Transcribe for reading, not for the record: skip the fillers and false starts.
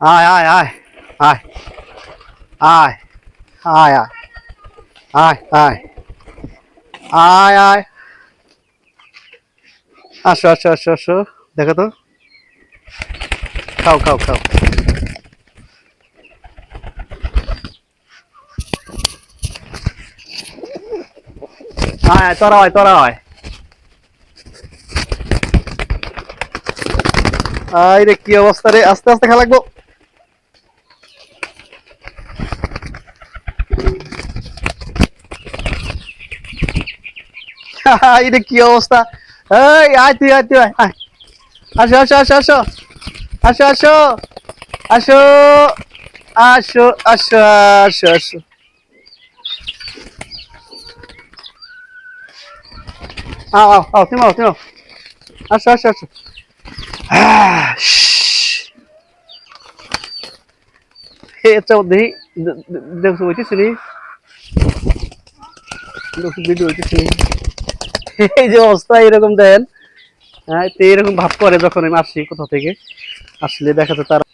আয় আয় আয় আয় আয় আয় আয় আয় আয় আয় আসো আসো আসো আসো দেখো তো খাও খাও খাও আয় তোরা হয় তোরা হয় আয় রে কি অবস্থা রে আস্তে আস্তে খা লাগবো আয় রে কি অবস্থা এই আয় তুই আয় তুই আয় আয়। আসো আসো আসো আসো আসো আসো আসো আসো আসো আসো আসো আও আও আও তুমি আও তুমি আও আসো আসো আসো এটা দেখি দেখছো হইতেছি রে ভিডিও হইতেছি এই যে অবস্থা এরকম দেন হ্যাঁ তো এরকম ভাব করে যখন আমি আসি কোথা থেকে আসলে দেখা যায় তারা